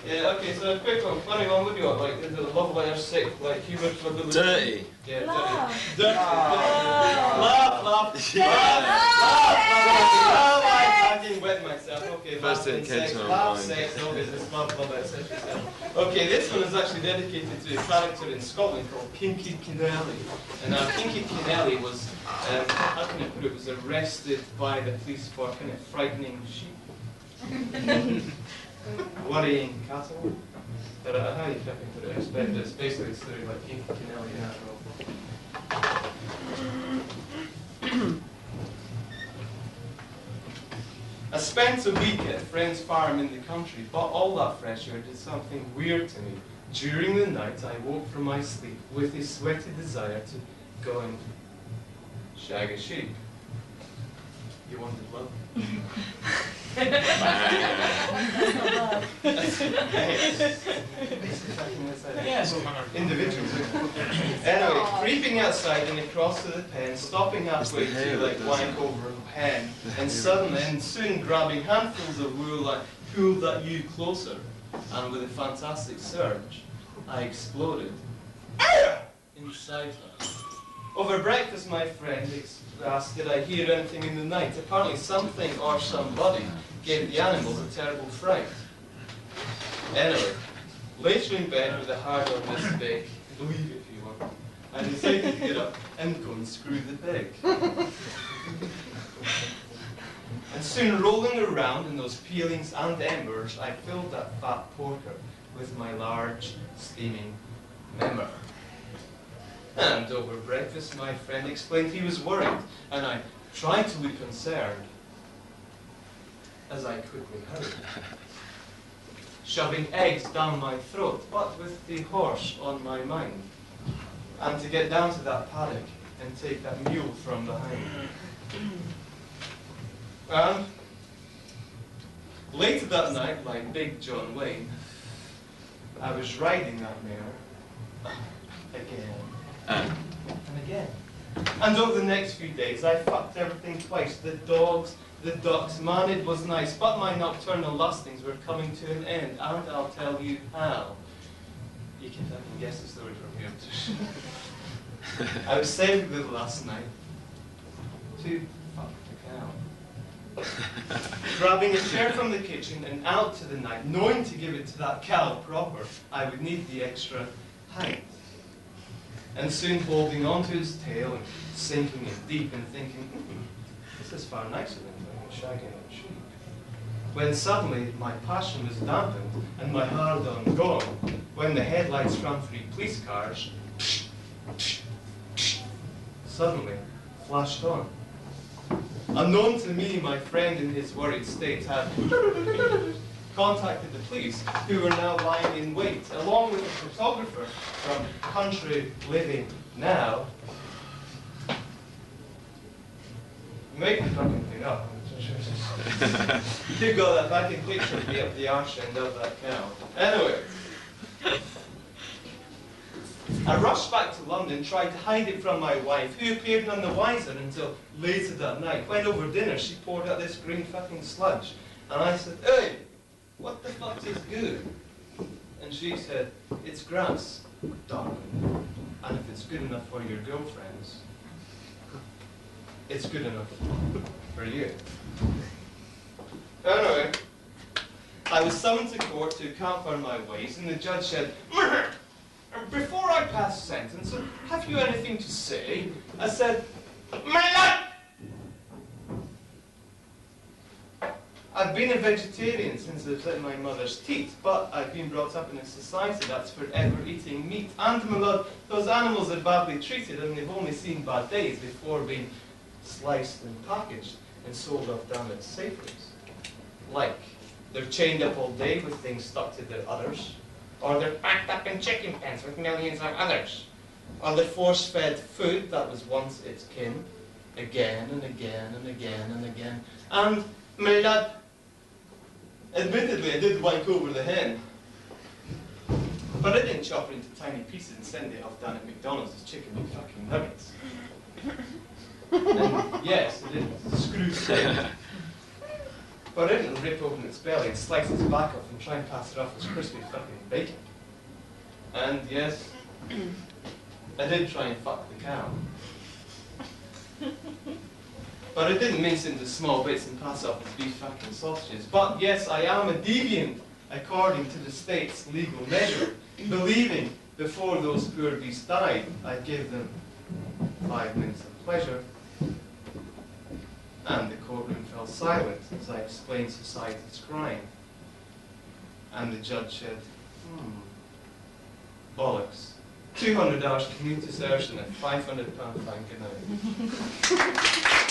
Yeah, okay, so a quick one, funny one, what do you want? Like, is it a love letter, sick, like, humour, trouble? Dirty. Yeah, dirty. Laugh. Dirty. Laugh. Laugh. Yeah. Oh, I fucking wet myself. Okay, First thing sex, came to my laugh, mind. sex, all business, love, etc. Okay, this one is actually dedicated to a character in Scotland called Kinky Kinellie. And Kinky Kinellie was, how can I put it, was arrested by the police for kind of frightening sheep. Worrying cattle. But how you fucking put it, it's basically a story like Kinky Kinellie in that role. I spent a week at a friend's farm in the country, but all that fresh air did something weird to me. During the night, I woke from my sleep with a sweaty desire to go and shag a sheep. You wanted love? Yes. Individuals. Anyway, creeping outside and across to the pen, stopping halfway to like wank over a hen, and suddenly and soon grabbing handfuls of wool, I pulled that ewe closer, and with a fantastic surge, I exploded inside her. Over breakfast, my friend asked, did I hear anything in the night? Apparently something or somebody gave the animals a terrible fright. Anyway, later in bed with a hard on this pig, believe it if you want, I decided to get up and go and screw the pig. And soon rolling around in those peelings and embers, I filled that fat porker with my large, steaming member. And over breakfast, my friend explained he was worried, and I tried to look concerned, as I quickly hurried, shoving eggs down my throat, but with the horse on my mind, and to get down to that paddock and take that mule from behind. And later that night, like Big John Wayne, I was riding that mare again. And again. And over the next few days, I fucked everything twice. The dogs, the ducks, man, it was nice. But my nocturnal lustings were coming to an end, and I'll tell you how. You can fucking guess the story from here. I was saving with last night to fuck the cow. Grabbing a chair from the kitchen and out to the night, knowing to give it to that cow proper, I would need the extra height. And soon holding onto his tail and sinking in deep and thinking, this is far nicer than shagging a sheep. When suddenly my passion was dampened and my hard-on gone, when the headlights from 3 police cars suddenly flashed on. Unknown to me, my friend in his worried state had contacted the police, who were now lying in wait, along with a photographer from Country Living Now. Make the fucking thing up. You got that back in picture of me up the arse end of that cow. Anyway. I rushed back to London, tried to hide it from my wife, who appeared none the wiser until later that night, when over dinner she poured out this green fucking sludge. And I said, hey, what the fuck is good? And she said, it's grass, darling. And if it's good enough for your girlfriends, it's good enough for you. Anyway, I was summoned to court to account for my ways, and the judge said, before I pass sentence, have you anything to say? I said, my lord! I've been a vegetarian since I was in my mother's teeth, but I've been brought up in a society that's forever eating meat. And, my lord, those animals are badly treated, and they've only seen bad days before being sliced and packaged and sold off down at Sainsbury's. Like, they're chained up all day with things stuck to their udders, or they're packed up in chicken pens with millions of others, or they're force-fed food that was once its kin, again and again and again and again. And, my lord, admittedly, I did wank over the hen, but I didn't chop her into tiny pieces and send it off down at McDonald's as chicken fucking nuggets. And yes, I did screw steak. But I didn't rip open its belly and slice its back off and try and pass it off as crispy fucking bacon. And yes, I did try and fuck the cow. But I didn't mince it into small bits and pass it off as beef fucking sausages. But yes, I am a deviant, according to the state's legal measure, believing before those poor beasts died, I'd give them 5 minutes of pleasure. And the courtroom fell silent as I explained society's crime. And the judge said, bollocks. $200 community service and a £500 fine, good night.